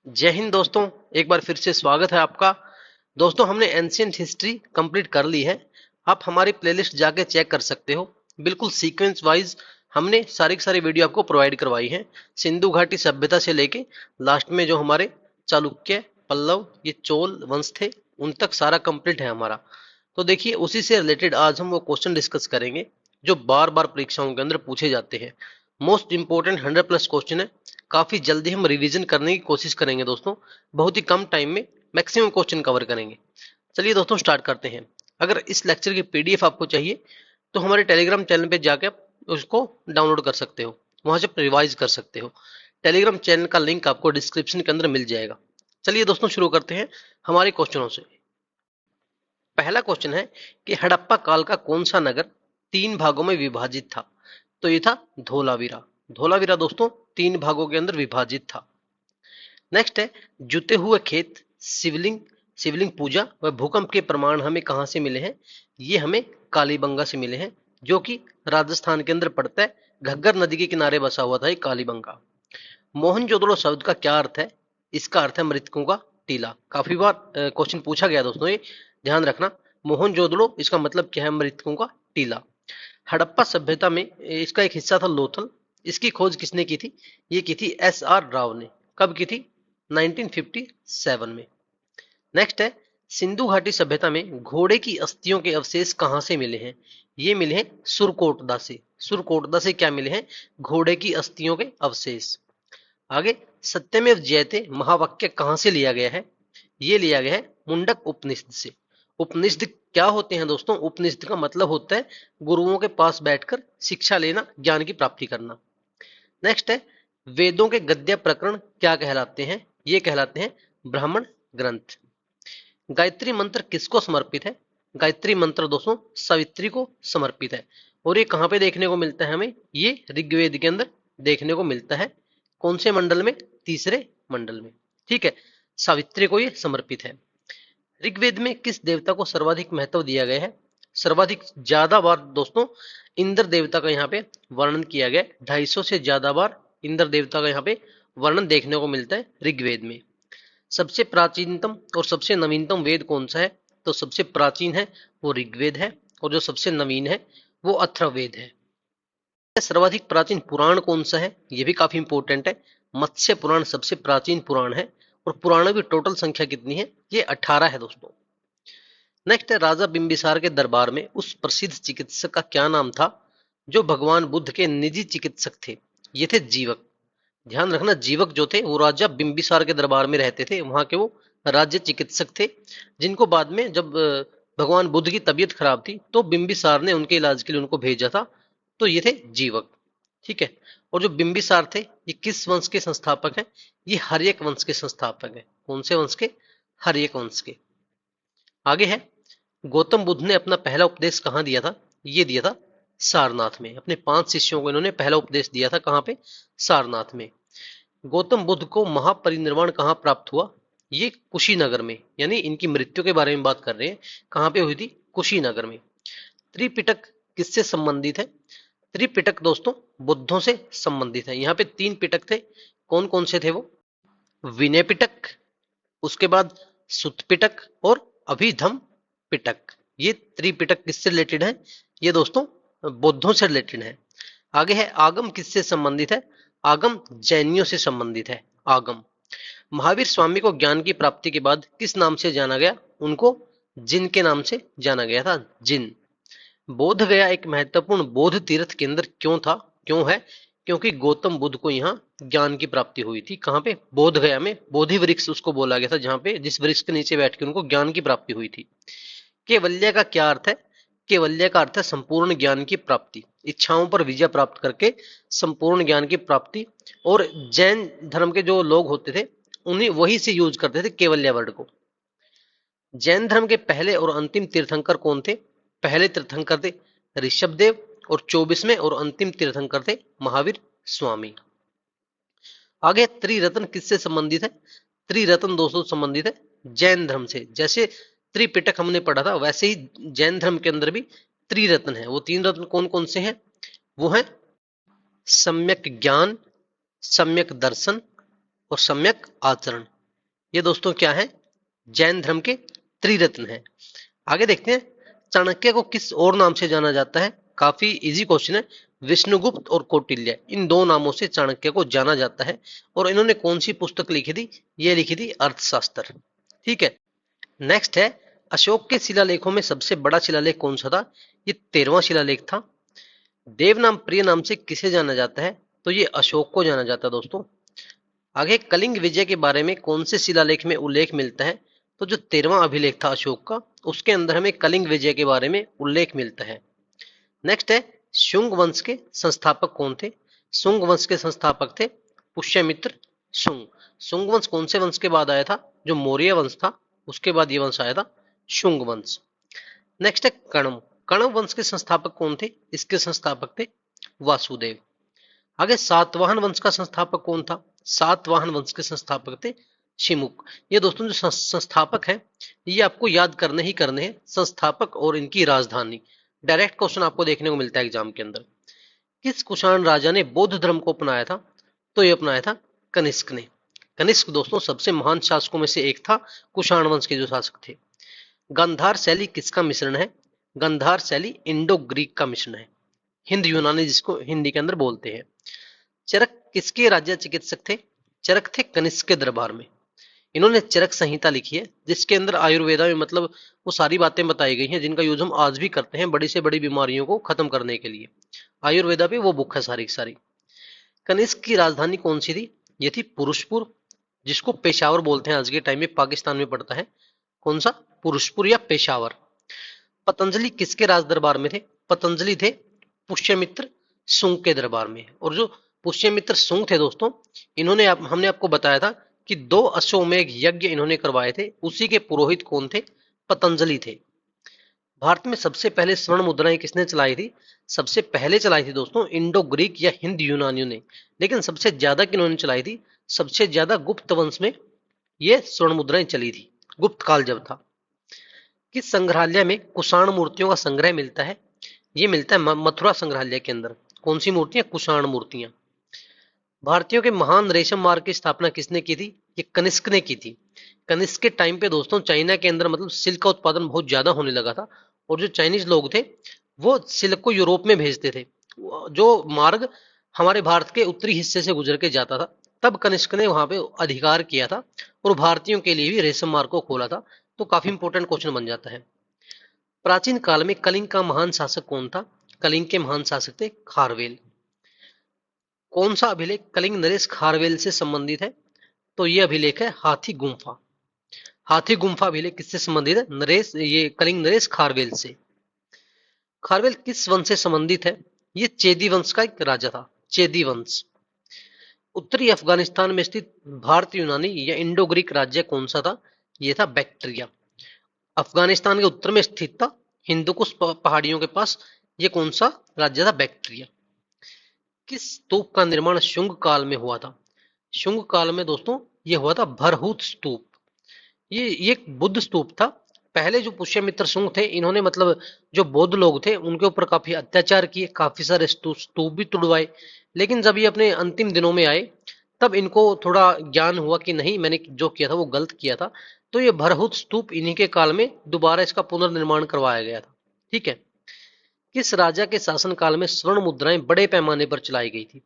जय हिंद दोस्तों। एक बार फिर से स्वागत है आपका। दोस्तों, हमने एंशियंट हिस्ट्री कंप्लीट कर ली है। आप हमारी प्लेलिस्ट जाके चेक कर सकते हो। बिल्कुल सीक्वेंस वाइज हमने सारी की सारी वीडियो आपको प्रोवाइड करवाई है। सिंधु घाटी सभ्यता से लेके लास्ट में जो हमारे चालुक्य, पल्लव, ये चोल वंश थे, उन तक सारा कंप्लीट है हमारा। तो देखिए, उसी से रिलेटेड आज हम वो क्वेश्चन डिस्कस करेंगे जो बार बार परीक्षाओं के अंदर पूछे जाते हैं। मोस्ट इंपोर्टेंट 100+ क्वेश्चन है। काफी जल्दी हम रिवीजन करने की कोशिश करेंगे दोस्तों। बहुत ही कम टाइम में मैक्सिमम क्वेश्चन कवर करेंगे। चलिए दोस्तों, स्टार्ट करते हैं। अगर इस लेक्चर की पीडीएफ आपको चाहिए तो हमारे टेलीग्राम चैनल पे जाके आप उसको डाउनलोड कर सकते हो, वहां से रिवाइज कर सकते हो। टेलीग्राम चैनल का लिंक आपको डिस्क्रिप्शन के अंदर मिल जाएगा। चलिए दोस्तों, शुरू करते हैं हमारे क्वेश्चनों से। पहला क्वेश्चन है कि हड़प्पा काल का कौन सा नगर 3 भागों में विभाजित था? तो ये था धोलावीरा। धोलावीरा दोस्तों 3 भागों के अंदर विभाजित था। नेक्स्ट है, जुते हुए खेत, शिवलिंग, शिवलिंग पूजा व भूकंप के प्रमाण हमें कहां से मिले हैं? ये हमें कालीबंगा से मिले हैं, जो कि राजस्थान के अंदर पड़ता है। घग्गर नदी के किनारे बसा हुआ था ये कालीबंगा। मोहनजोदड़ो शब्द का क्या अर्थ है? इसका अर्थ है मृतकों का टीला। काफी बार क्वेश्चन पूछा गया दोस्तों, ये ध्यान रखना। मोहनजोदड़ो इसका मतलब क्या है? मृतकों का टीला। हड़प्पा सभ्यता में इसका एक हिस्सा था लोथल। इसकी खोज किसने की थी? ये की थी एस.आर. राव ने। कब की थी? 1957 में। नेक्स्ट है, सिंधु घाटी सभ्यता में घोड़े की अस्थियों के अवशेष कहां से मिले हैं? ये मिले हैं सुरकोटदा से। सुरकोटदा से क्या मिले हैं? घोड़े की अस्थियों के अवशेष। आगे, सत्यमेव जयते महावाक्य कहां से लिया गया है? ये लिया गया है मुंडक उपनिषद से। उपनिषद क्या होते हैं दोस्तों? उपनिषद का मतलब होता है गुरुओं के पास बैठकर शिक्षा लेना, ज्ञान की प्राप्ति करना। नेक्स्ट है, वेदों के गद्य प्रकरण क्या कहलाते हैं? ये कहलाते हैं ब्राह्मण ग्रंथ। गायत्री मंत्र किसको समर्पित है? गायत्री मंत्र दोस्तों सावित्री को समर्पित है। और ये कहां पे देखने को मिलता है हमें? ये ऋग्वेद के अंदर देखने को मिलता है। कौन से मंडल में? तीसरे मंडल में। ठीक है, सावित्री को ये समर्पित है। ऋग्वेद में किस देवता को सर्वाधिक महत्व दिया गया है? सर्वाधिक ज्यादा बार दोस्तों इंद्र देवता का यहाँ पे वर्णन किया गया। 250 से ज्यादा बार इंद्र देवता का यहाँ पे वर्णन देखने को मिलता है ऋग्वेद में। सबसे प्राचीनतम और सबसे नवीनतम वेद कौन सा है? तो सबसे प्राचीन है वो ऋग्वेद है, और जो सबसे नवीन है वो अथर्ववेद है। सर्वाधिक प्राचीन पुराण कौन सा है? ये भी काफी इंपॉर्टेंट है। मत्स्य पुराण सबसे प्राचीन पुराण है, और पुराणों की टोटल संख्या कितनी है? ये 18 है दोस्तों। नेक्स्ट है, राजा बिंबिसार के दरबार में उस प्रसिद्ध चिकित्सक का क्या नाम था जो भगवान बुद्ध के निजी चिकित्सक थे? ये थे जीवक। ध्यान रखना, जीवक जो थे वो राजा बिंबिसार के दरबार में रहते थे, वहां के वो राज्य चिकित्सक थे, जिनको बाद में जब भगवान बुद्ध की तबीयत खराब थी तो बिंबिसार ने उनके इलाज के लिए उनको भेजा था। तो ये थे जीवक। ठीक है, और जो बिंबिसार थे ये किस वंश के संस्थापक हैं? ये हर्यक वंश के संस्थापक हैं। कौन से वंश के? हर्यक वंश के। आगे है, गौतम बुद्ध ने अपना पहला उपदेश कहाँ दिया था? ये दिया था सारनाथ में। अपने 5 शिष्यों को इन्होंने पहला उपदेश दिया था। कहाँ पे? सारनाथ में। गौतम बुद्ध को महापरिनिर्वाण कहाँ प्राप्त हुआ? ये कुशीनगर में। यानी इनकी मृत्यु के बारे में बात कर रहे हैं। कहाँ पे हुई थी? कुशीनगर में। त्रिपिटक किससे संबंधित है? त्रिपिटक दोस्तों बुद्धों से संबंधित है। यहाँ पे 3 पिटक थे। कौन कौन से थे वो? विनय पिटक, उसके बाद सुत पिटक, और अभिधम पिटक। ये त्रिपिटक किससे रिलेटेड है? ये दोस्तों बौद्धों से रिलेटेड है। आगे है, आगम किससे संबंधित है? आगम जैनियों से संबंधित है। आगम। महावीर स्वामी को ज्ञान की प्राप्ति के बाद किस नाम से जाना गया? उनको जिन के नाम से जाना गया था। जिन। बोध गया एक महत्वपूर्ण बौद्ध तीर्थ केंद्र क्यों था? क्यों है? क्योंकि गौतम बुद्ध को यहाँ ज्ञान की प्राप्ति हुई थी। कहाँ पे? बोध गया में। बोधि वृक्ष उसको बोला गया था, जहाँ पे जिस वृक्ष के नीचे बैठ के उनको ज्ञान की प्राप्ति हुई थी। केवल्य का क्या अर्थ है? केवल्य का अर्थ है संपूर्ण ज्ञान की प्राप्ति। इच्छाओं पर विजय प्राप्त करके संपूर्ण ज्ञान की प्राप्ति। और जैन धर्म के जो लोग होते थे उन्हीं वही से यूज करते थे केवल्य वर्ड को। जैन धर्म के पहले और अंतिम तीर्थंकर कौन थे? पहले तीर्थंकर थे ऋषभदेव, और 24वें और अंतिम तीर्थंकर थे महावीर स्वामी। आगे, त्रिरत्न किससे संबंधित है? त्रिरत्न दोस्तों संबंधित है जैन धर्म से। जैसे त्रिपिटक हमने पढ़ा था, वैसे ही जैन धर्म के अंदर भी त्रिरत्न है। वो 3 रत्न कौन कौन से हैं? वो है सम्यक ज्ञान, सम्यक दर्शन और सम्यक आचरण। ये दोस्तों क्या है, जैन धर्म के त्रिरत्न है। आगे देखते हैं, चाणक्य को किस और नाम से जाना जाता है। काफी इजी क्वेश्चन है। विष्णुगुप्त और कौटिल्य, इन दो नामों से चाणक्य को जाना जाता है। और इन्होंने कौन सी पुस्तक लिखी थी, ये लिखी थी अर्थशास्त्र। ठीक है। नेक्स्ट है, अशोक के शिलालेखों में सबसे बड़ा शिलालेख कौन सा था। ये 13वां शिलालेख था। देवनाम प्रिय नाम से किसे जाना जाता है, तो ये अशोक को जाना जाता है दोस्तों। आगे, कलिंग विजय के बारे में कौन से शिलालेख में उल्लेख मिलता है, तो जो 13वां अभिलेख था अशोक का, उसके अंदर हमें कलिंग विजय के बारे में उल्लेख मिलता है। नेक्स्ट है, शुंग वंश के संस्थापक कौन थे। शुंग वंश के संस्थापक थे पुष्यमित्र शुंग। शुंग वंश कौन से वंश के बाद आया था, जो मौर्य वंश था उसके बाद ये वंश आया था, शुंग वंश। नेक्स्ट है कण्व। कण्व वंश के संस्थापक कौन थे, इसके संस्थापक थे वासुदेव। आगे, सातवाहन वंश का संस्थापक कौन था। सातवाहन वंश के संस्थापक थे शिमुक। ये दोस्तों जो संस्थापक हैं, ये आपको याद करने ही करने हैं, संस्थापक और इनकी राजधानी। डायरेक्ट क्वेश्चन आपको देखने को मिलता है एग्जाम के अंदर। किस कुषाण राजा ने बौद्ध धर्म को अपनाया था, तो ये अपनाया था कनिष्क ने। कनिष्क दोस्तों सबसे महान शासकों में से एक था, कुषाण वंश के जो शासक थे। गांधार शैली किसका मिश्रण है। गांधार शैली इंडो ग्रीक का मिश्रण है, हिंद यूनानी जिसको हिंदी के अंदर बोलते हैं। चरक किसके राज्य चिकित्सक थे। चरक थे कनिष्क के दरबार में। इन्होंने चरक संहिता लिखी है, जिसके अंदर आयुर्वेदा में मतलब वो सारी बातें बताई गई हैं जिनका यूज हम आज भी करते हैं बड़ी से बड़ी बीमारियों को खत्म करने के लिए। आयुर्वेदा पे वो बुक है सारी की सारी। कनिष्क की राजधानी कौन सी थी, ये थी पुरुषपुर, जिसको पेशावर बोलते हैं, आज के टाइम में पाकिस्तान में पड़ता है। कौन सा, पुरुषपुर या पेशावर। पतंजलि किसके राज दरबार में थे। पतंजलि थे पुष्यमित्र शुंग के दरबार में। और जो पुष्यमित्र शुंग थे दोस्तों, इन्होंने हमने आपको बताया था कि 2 अश्वमेध यज्ञ इन्होंने करवाए थे, उसी के पुरोहित कौन थे, पतंजलि थे। भारत में सबसे पहले स्वर्ण मुद्राएं किसने चलाई थी। सबसे पहले चलाई थी दोस्तों इंडो ग्रीक या हिंद यूनानियों ने। लेकिन सबसे ज्यादा किन्होंने चलाई थी, सबसे ज्यादा गुप्त वंश में ये स्वर्ण मुद्राएं चली थी, गुप्त काल जब था। किस संग्रहालय में कुषाण मूर्तियों का संग्रह मिलता है, ये मिलता है मथुरा संग्रहालय के अंदर। कौन सी मूर्तियां, कुषाण मूर्तियां। भारतीयों के महान रेशम मार्ग की स्थापना किसने की थी, ये कनिष्क ने की थी। कनिष्क के टाइम पे दोस्तों चाइना के अंदर मतलब सिल्क का उत्पादन बहुत ज्यादा होने लगा था, और जो चाइनीज लोग थे वो सिल्क को यूरोप में भेजते थे, जो मार्ग हमारे भारत के उत्तरी हिस्से से गुजर के जाता था। तब कनिष्क ने वहां पे अधिकार किया था और भारतीयों के लिए भी रेशम मार्ग को खोला था। तो काफी इंपोर्टेंट क्वेश्चन बन जाता है। प्राचीन काल में कलिंग का महान शासक कौन था। कलिंग के महान शासक थे खारवेल। कौन सा अभिलेख कलिंग नरेश खारवेल से संबंधित है, तो ये अभिलेख है हाथी गुम्फा। हाथी गुम्फा अभिलेख किससे संबंधित है, नरेश, ये कलिंग नरेश खारवेल से। खारवेल किस वंश से संबंधित है, ये चेदी वंश का एक राजा था, चेदी वंश। उत्तरी अफगानिस्तान में स्थित भारत यूनानी या इंडो ग्रीक राज्य कौन सा था, ये था बैक्ट्रिया। अफगानिस्तान के उत्तर में स्थित था, हिंदुकुश पहाड़ियों के पास। ये कौन सा राज्य था, बैक्ट्रिया। किस स्तूप का निर्माण शुंग काल में हुआ था। शुंग काल में दोस्तों ये हुआ था भरहूत स्तूप। ये एक बुद्ध स्तूप था। पहले जो पुष्यमित्र शुंग थे, इन्होंने मतलब जो बौद्ध लोग थे उनके ऊपर काफी अत्याचार किए, काफी सारे स्तूप भी तुड़वाए। लेकिन जब ये अपने अंतिम दिनों में आए, तब इनको थोड़ा ज्ञान हुआ कि नहीं, मैंने जो किया था वो गलत किया था। तो ये भरहूत स्तूप इन्हीं के काल में दोबारा इसका पुनर्निर्माण करवाया गया था। ठीक है। किस राजा के शासनकाल में स्वर्ण मुद्राएं बड़े पैमाने पर चलाई गई थी।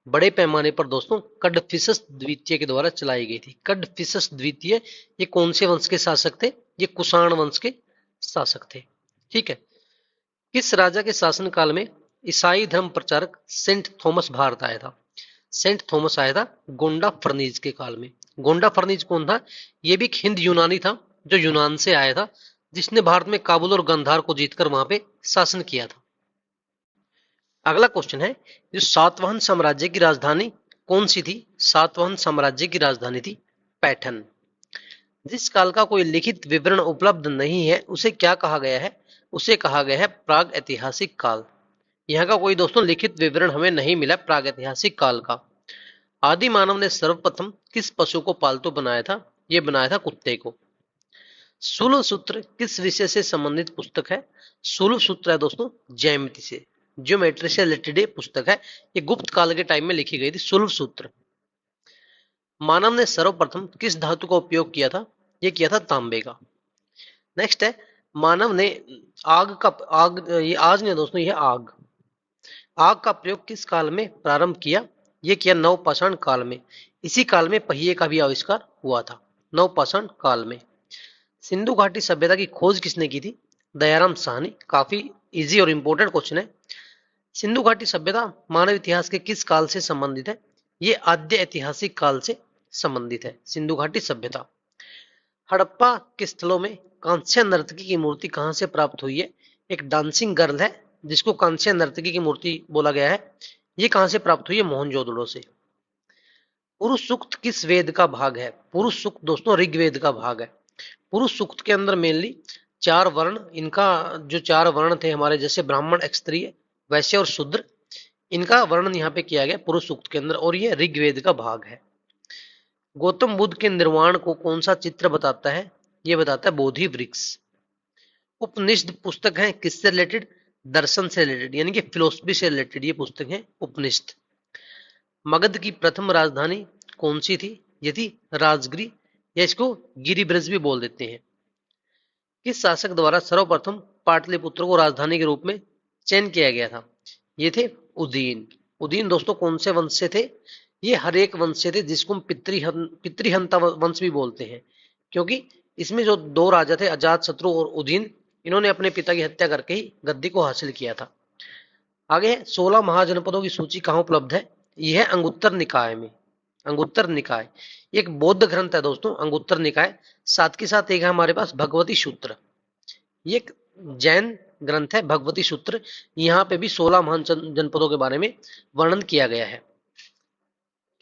बड़े पैमाने पर दोस्तों कड़फिसस द्वितीय के द्वारा चलाई गई थी। कड़फिसस द्वितीय ये कौन से वंश के शासक थे, ये कुषाण वंश के शासक थे। ठीक है। किस राजा के शासनकाल में ईसाई धर्म प्रचारक सेंट थॉमस भारत आया था। सेंट थॉमस आया था गोंडा फर्नीज के काल में। गोंडा फर्नीज कौन था, ये भी एक हिंद यूनानी था, जो यूनान से आया था, जिसने भारत में काबुल और गंधार को जीतकर वहां पे शासन किया था। अगला क्वेश्चन है, जो सातवाहन साम्राज्य की राजधानी कौन सी थी। सातवाहन साम्राज्य की राजधानी थी पैठन। जिस काल का कोई लिखित विवरण उपलब्ध नहीं है उसे क्या कहा गया है, उसे कहा गया है प्राग ऐतिहासिक काल। यहाँ का कोई दोस्तों लिखित विवरण हमें नहीं मिला प्राग ऐतिहासिक काल का। आदि मानव ने सर्वप्रथम किस पशु को पालतू बनाया था, ये बनाया था कुत्ते को। सूलभ सूत्र किस विषय से संबंधित पुस्तक है। सूलभ सूत्र है दोस्तों ज्यामिति से, ज्योमेट्री से रिलेटेड पुस्तक है। ये गुप्त काल के टाइम में लिखी गई थी सूलभ सूत्र। मानव ने सर्वप्रथम किस धातु का उपयोग किया था? ये किया था तांबे का। नेक्स्ट है, मानव ने ये आज नहीं दोस्तों, ये आग का प्रयोग किस काल में प्रारंभ किया? ये किया नवपाषाण काल में। इसी काल में पहिए का भी आविष्कार हुआ था, नवपाषाण काल में। सिंधु घाटी सभ्यता की खोज किसने की थी? दयाराम साहनी। काफी इजी और इंपॉर्टेंट क्वेश्चन है। सिंधु घाटी सभ्यता मानव इतिहास के किस काल से संबंधित है? ये आद्य ऐतिहासिक काल से संबंधित है, सिंधु घाटी सभ्यता। हड़प्पा के स्थलों में कांस्य नर्तकी की मूर्ति कहां से प्राप्त हुई है? एक डांसिंग गर्ल है जिसको कांस्य नर्तकी की मूर्ति बोला गया है। ये कहां से प्राप्त हुई है? मोहनजोदड़ो से। पुरुष सूक्त किस वेद का भाग है? पुरुष सूक्त दोस्तों ऋग्वेद का भाग है। पुरुष सूक्त के अंदर मेनली 4 वर्ण, इनका जो 4 वर्ण थे हमारे, जैसे ब्राह्मण, क्षत्रिय, वैश्य और शूद्र, इनका वर्णन यहाँ पे किया गया पुरुष सूक्त के अंदर, और ये ऋग्वेद का भाग है। गौतम बुद्ध के निर्वाण को कौन सा चित्र बताता है? ये बताता है बोधि वृक्ष। उपनिषद पुस्तक है किससे रिलेटेड? दर्शन से रिलेटेड, यानी कि फिलोसफी से रिलेटेड ये पुस्तक है उपनिषद। मगध की प्रथम राजधानी कौन सी थी? ये थी राजगिरी, या इसको गिरिब्रज भी बोल देते हैं। किस शासक द्वारा सर्वप्रथम पाटलिपुत्र को राजधानी के रूप में चयन किया गया था? ये थे उदयन। उदयन दोस्तों कौन से वंश से थे? ये हर एक वंश से थे, जिसको हम पितृहंता वंश भी बोलते हैं, क्योंकि इसमें जो 2 राजा थे, अजातशत्रु और उदयन, इन्होंने अपने पिता की हत्या करके ही गद्दी को हासिल किया था। आगे है 16 महाजनपदों की सूची कहाँ उपलब्ध है? यह है अंगुत्तर निकाय में। अंगुत्तर निकाय एक बौद्ध ग्रंथ है दोस्तों, अंगुत्तर निकाय। साथ के साथ एक है हमारे पास भगवती सूत्र, ये एक जैन ग्रंथ है भगवती सूत्र। यहाँ पे भी 16 महान जनपदों के बारे में वर्णन किया गया है।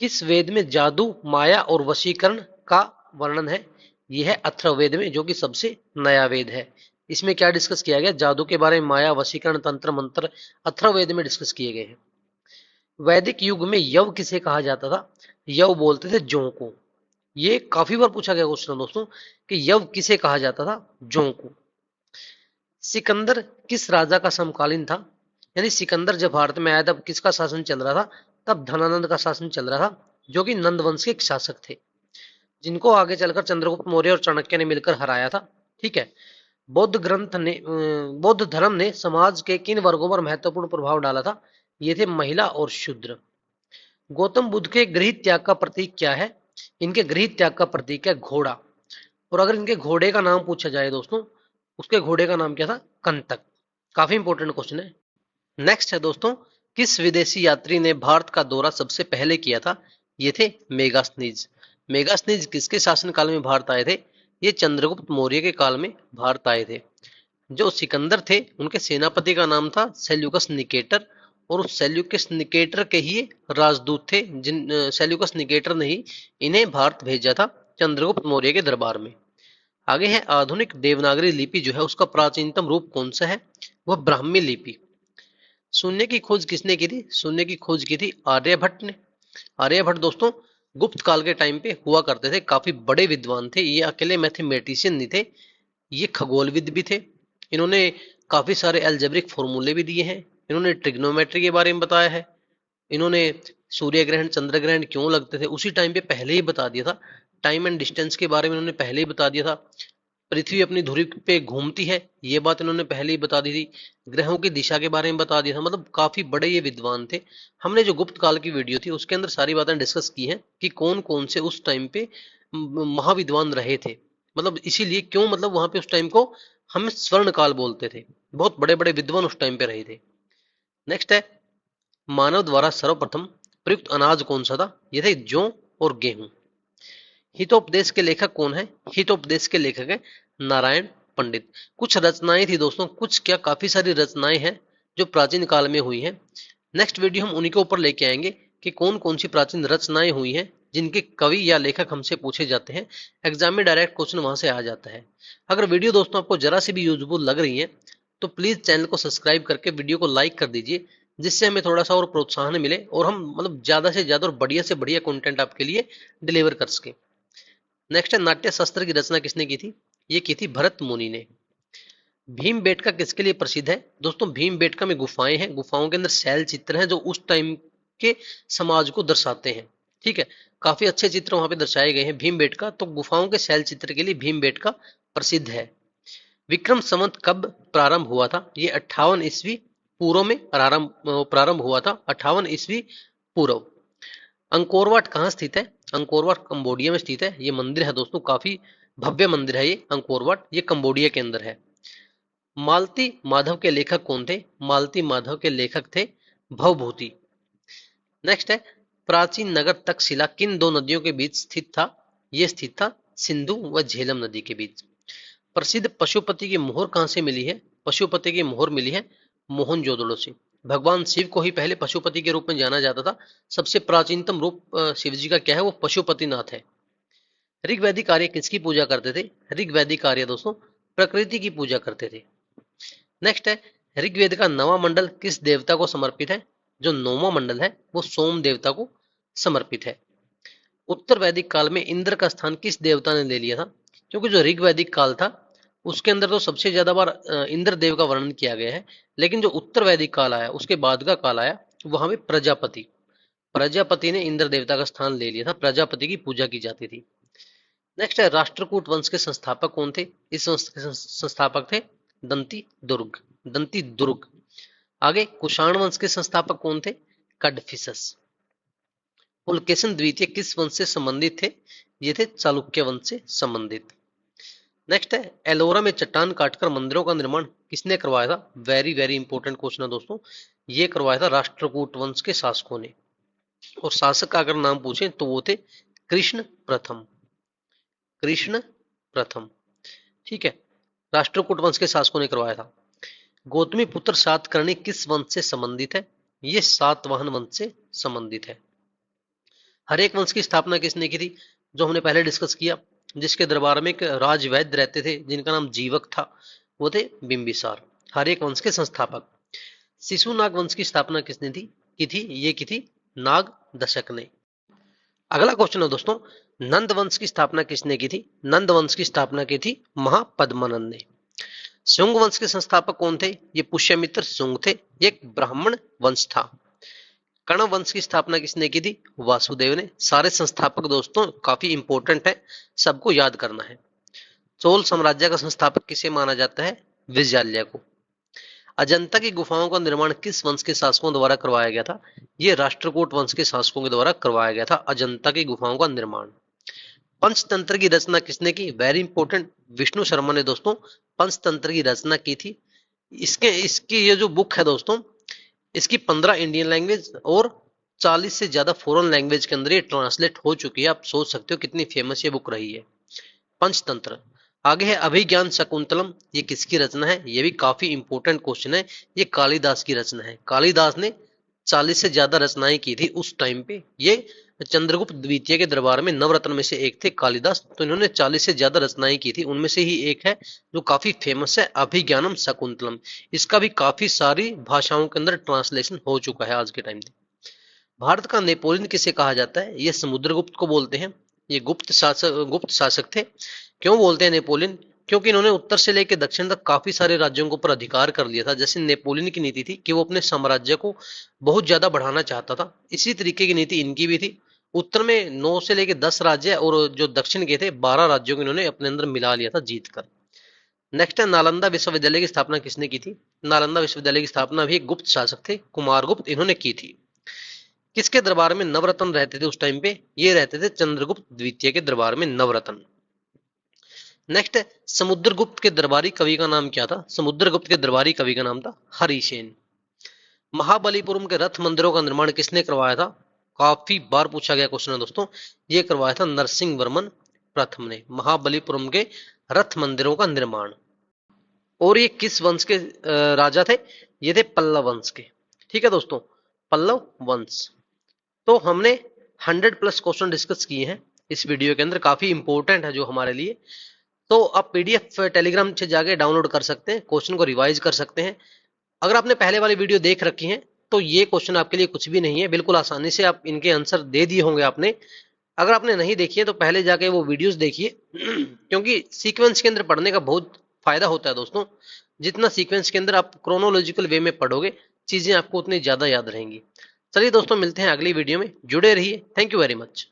किस वेद में जादू, माया और वशीकरण का वर्णन है? यह है अथर्ववेद में, जो कि सबसे नया वेद है। इसमें क्या डिस्कस किया गया? जादू के बारे में, माया, वशीकरण, तंत्र मंत्र अथर्ववेद में डिस्कस किए गए हैं। वैदिक युग में यव किसे कहा जाता था? यव बोलते थे जौ को। ये काफी बार पूछा गया क्वेश्चन दोस्तों कि यव किसे कहा जाता था? जौ को। सिकंदर किस राजा का समकालीन था? यानी सिकंदर जब भारत में आया तब किसका शासन चल रहा था? तब धनानंद का शासन चल रहा था, जो कि नंद वंश के शासक थे, जिनको आगे चलकर चंद्रगुप्त मौर्य और चाणक्य ने मिलकर हराया था। ठीक है। बौद्ध धर्म ने समाज के किन वर्गों पर महत्वपूर्ण प्रभाव डाला था? ये थे महिला और शूद्र। गौतम बुद्ध के गृह त्याग का प्रतीक क्या है? इनके गृह त्याग का प्रतीक है घोड़ा। और अगर इनके घोड़े का नाम पूछा जाए दोस्तों, उसके घोड़े का नाम क्या था? कंटक। काफी इंपॉर्टेंट क्वेश्चन है। नेक्स्ट है दोस्तों, किस विदेशी यात्री ने भारत का दौरा सबसे पहले किया था? ये थे मेगास्थनीज। मेगास्थनीज किसके शासनकाल में भारत आए थे? ये चंद्रगुप्त मौर्य के काल में भारत आए थे। जो सिकंदर थे उनके सेनापति का नाम था सेल्यूकस निकेटर, और उस सेल्यूकस निकेटर के ही राजदूत थे, जिन सेल्यूकस निकेटर ने ही इन्हें भारत भेजा था चंद्रगुप्त मौर्य के दरबार में। आगे है आधुनिक देवनागरी लिपि जो है उसका प्राचीनतम रूप कौन सा है? वह ब्राह्मी लिपि। शून्य की खोज किसने की थी? शून्य की खोज की थी आर्यभट्ट ने। आर्यभट्ट दोस्तों गुप्त काल के टाइम पे हुआ करते थे, काफी बड़े विद्वान थे। ये अकेले मैथमेटिशियन नहीं थे, ये खगोलविद भी थे। इन्होंने काफी सारे एल्जेब्रिक फॉर्मूले भी दिए हैं। इन्होंने ट्रिग्नोमेट्री के बारे में बताया है। इन्होंने सूर्य ग्रहण, चंद्र ग्रहण क्यों लगते थे उसी टाइम पे पहले ही बता दिया था। टाइम एंड डिस्टेंस के बारे में इन्होंने पहले ही बता दिया था। पृथ्वी अपनी धुरी पे घूमती है, ये बात इन्होंने पहले ही बता दी थी। ग्रहों की दिशा के बारे में बता दिया था। मतलब काफी बड़े ये विद्वान थे। हमने जो गुप्त काल की वीडियो थी उसके अंदर सारी बातें डिस्कस की हैं कि कौन कौन से उस टाइम पे महाविद्वान रहे थे। मतलब इसीलिए क्यों, मतलब वहां पे उस टाइम को हम स्वर्ण काल बोलते थे। बहुत बड़े बड़े विद्वान उस टाइम पे रहे थे। नेक्स्ट है, मानव द्वारा सर्वप्रथम प्रयुक्त अनाज कौन सा था? ये थे जौ और गेहूं। हितोपदेश के लेखक कौन है? हितोपदेश के लेखक है नारायण पंडित। कुछ रचनाएं थी दोस्तों, कुछ क्या काफी सारी रचनाएं हैं जो प्राचीन काल में हुई हैं। नेक्स्ट वीडियो हम उन्हीं के ऊपर लेके आएंगे कि कौन कौन सी प्राचीन रचनाएं हुई हैं जिनके कवि या लेखक हमसे पूछे जाते हैं। एग्जाम में डायरेक्ट क्वेश्चन वहां से आ जाता है। अगर वीडियो दोस्तों आपको जरा सी भी यूजफुल लग रही है तो प्लीज चैनल को सब्सक्राइब करके वीडियो को लाइक कर दीजिए, जिससे हमें थोड़ा सा और प्रोत्साहन मिले और हम मतलब ज्यादा से ज्यादा और बढ़िया से बढ़िया कंटेंट आपके लिए डिलीवर कर सके। नेक्स्ट है, नाट्य शास्त्र की रचना किसने की थी? ये की थी भरत मुनि ने। भीमबेटका किसके लिए प्रसिद्ध है? दोस्तों भीमबेटका में गुफाएं हैं, गुफाओं के अंदर शैल चित्र हैं जो उस टाइम के समाज को दर्शाते हैं। ठीक है। काफी अच्छे चित्र वहां पे दर्शाए गए हैं भीमबेटका। तो गुफाओं के शैल चित्र के लिए भीमबेटका प्रसिद्ध है। विक्रम संवत कब प्रारंभ हुआ था? ये 58 ईस्वी पूर्व में प्रारंभ हुआ था, 58 ईस्वी पूर्व। अंकोरवाट कहाँ स्थित है? अंकोरवाट कंबोडिया में स्थित है। ये मंदिर है दोस्तों, काफी भव्य मंदिर है ये अंकोरवाट, ये कंबोडिया के अंदर है। मालती माधव के लेखक कौन थे? मालती माधव के लेखक थे भवभूति। नेक्स्ट है, प्राचीन नगर तक्षशिला किन दो नदियों के बीच स्थित था? यह स्थित था सिंधु व झेलम नदी के बीच। प्रसिद्ध पशुपति की मोहर कहां से मिली है? पशुपति की मोहर मिली है मोहनजोदड़ो से। भगवान शिव को ही पहले पशुपति के रूप में जाना जाता था। सबसे प्राचीनतम रूप शिव जी का क्या है? वो पशुपतिनाथ है। ऋग्वैदिक आर्य किसकी पूजा करते थे? ऋग्वैदिक आर्य दोस्तों प्रकृति की पूजा करते थे। नेक्स्ट है, ऋग्वेद का नवा मंडल किस देवता को समर्पित है? जो नौवां मंडल है वो सोम देवता को समर्पित है। उत्तर वैदिक काल में इंद्र का स्थान किस देवता ने ले लिया था? क्योंकि जो ऋग्वैदिक काल था उसके अंदर तो सबसे ज्यादा बार इंद्र देव का वर्णन किया गया है, लेकिन जो उत्तर वैदिक काल आया उसके बाद का काल आया वहां में प्रजापति ने इंद्र देवता का स्थान ले लिया था, प्रजापति की पूजा की जाती थी। नेक्स्ट है, राष्ट्रकूट वंश के संस्थापक कौन थे? इस वंश के संस्थापक थे दंती दुर्ग। आगे, कुषाण वंश के संस्थापक कौन थे? कडफिसस। पुलकेशन द्वितीय किस वंश से संबंधित थे? ये थे चालुक्य वंश से संबंधित। नेक्स्ट है, एलोरा में चट्टान काटकर मंदिरों का निर्माण किसने करवाया था? वेरी वेरी इंपॉर्टेंट क्वेश्चन है दोस्तों। ये करवाया था राष्ट्रकूट वंश के शासकों ने। और शासक का अगर नाम पूछे तो वो थे कृष्ण प्रथम। ठीक है, राष्ट्रकूट वंश के शासकों ने करवाया था। गौतमी पुत्र सातकर्णी किस वंश से संबंधित है? ये सातवाहन वंश से संबंधित है। हरेक वंश की स्थापना किसने की थी? जो हमने पहले डिस्कस किया, जिसके दरबार में एक राजवैद्य रहते थे जिनका नाम जीवक था, वो थे बिंबिसार, हरेक वंश के संस्थापक। शिशुनाग वंश की स्थापना किसने की थी? ये की थी नाग दशक ने। अगला क्वेश्चन है दोस्तों, नंद वंश की स्थापना किसने की थी? नंद वंश की स्थापना की थी महापद्मानंद ने। शुंग वंश के संस्थापक कौन थे? ये पुष्यमित्र शुंग थे, एक ब्राह्मण वंश था। कर्ण वंश की स्थापना किसने की थी? वासुदेव ने। सारे संस्थापक दोस्तों काफी इंपॉर्टेंट है, सबको याद करना है। चोल साम्राज्य का संस्थापक किसे माना जाता है? विजयालय को। अजंता की गुफाओं का निर्माण किस वंश के शासकों द्वारा करवाया गया था? यह राष्ट्रकूट वंश के शासकों के द्वारा करवाया गया था अजंता की गुफाओं का निर्माण। पंचतंत्र की रचना किसने की? वेरी इंपॉर्टेंट, विष्णु शर्मा ने दोस्तों पंचतंत्र की रचना की थी। इसकी ये जो बुक है दोस्तों, इसकी 15 इंडियन लैंग्वेज और 40 से ज्यादा फॉरेन लैंग्वेज के अंदर ये ट्रांसलेट हो चुकी है। आप सोच सकते हो कितनी फेमस ये बुक रही है, पंचतंत्र। आगे है अभिज्ञान शकुंतलम, ये किसकी रचना है? ये भी काफी इंपॉर्टेंट क्वेश्चन है। ये कालिदास की रचना है। कालिदास ने 40 से ज्यादा रचनाएं की थी उस टाइम पे। ये चंद्रगुप्त द्वितीय के दरबार में नवरत्न में से एक थे कालिदास, तो इन्होंने 40 से ज्यादा रचनाएं की थी। उनमें से ही एक है जो काफी फेमस है, अभिज्ञानम शकुंतलम। इसका भी काफी सारी भाषाओं के अंदर ट्रांसलेशन हो चुका है आज के टाइम में। भारत का नेपोलियन किसे कहा जाता है? ये समुद्रगुप्त को बोलते हैं। ये गुप्त शासक थे। क्यों बोलते हैं नेपोलियन? क्योंकि इन्होंने उत्तर से लेकर दक्षिण तक काफी सारे राज्यों के ऊपर अधिकार कर लिया था। जैसे नेपोलियन की नीति थी कि वो अपने साम्राज्य को बहुत ज्यादा बढ़ाना चाहता था, इसी तरीके की नीति इनकी भी थी। उत्तर में 9 से लेकर 10 राज्य और जो दक्षिण के थे 12 राज्यों को इन्होंने अपने अंदर मिला लिया था जीत कर। नेक्स्ट है, नालंदा विश्वविद्यालय की स्थापना किसने की थी? नालंदा विश्वविद्यालय की स्थापना भी गुप्त शासक थे, कुमारगुप्त, इन्होंने की थी। किसके दरबार में नवरत्न रहते थे उस टाइम पे? ये रहते थे चंद्रगुप्त द्वितीय के दरबार में नवरत्न। नेक्स्ट है, समुद्रगुप्त के दरबारी कवि का नाम क्या था? समुद्रगुप्त के दरबारी कवि का नाम था हरिसेन। महाबलीपुरम के रथ मंदिरों का निर्माण किसने करवाया था? काफी बार पूछा गया क्वेश्चन है दोस्तों। ये करवाया था नरसिंह वर्मन प्रथम ने, महाबलीपुरम के रथ मंदिरों का निर्माण। और ये किस वंश के राजा थे? ये थे पल्लव वंश के। ठीक है दोस्तों, पल्लव वंश। तो हमने 100+ क्वेश्चन डिस्कस किए हैं इस वीडियो के अंदर, काफी इंपॉर्टेंट है जो हमारे लिए। तो आप पीडीएफ टेलीग्राम से जाके डाउनलोड कर सकते हैं, क्वेश्चन को रिवाइज कर सकते हैं। अगर आपने पहले वाली वीडियो देख रखी है तो ये क्वेश्चन आपके लिए कुछ भी नहीं है, बिल्कुल आसानी से आप इनके आंसर दे दिए होंगे आपने। अगर आपने नहीं देखी है तो पहले जाके वो वीडियोस देखिए क्योंकि सीक्वेंस के अंदर पढ़ने का बहुत फायदा होता है दोस्तों। जितना सीक्वेंस के अंदर आप क्रोनोलॉजिकल वे में पढ़ोगे चीजें आपको उतनी ज्यादा याद रहेंगी। चलिए दोस्तों, मिलते हैं अगली वीडियो में, जुड़े रहिए। Thank you very much.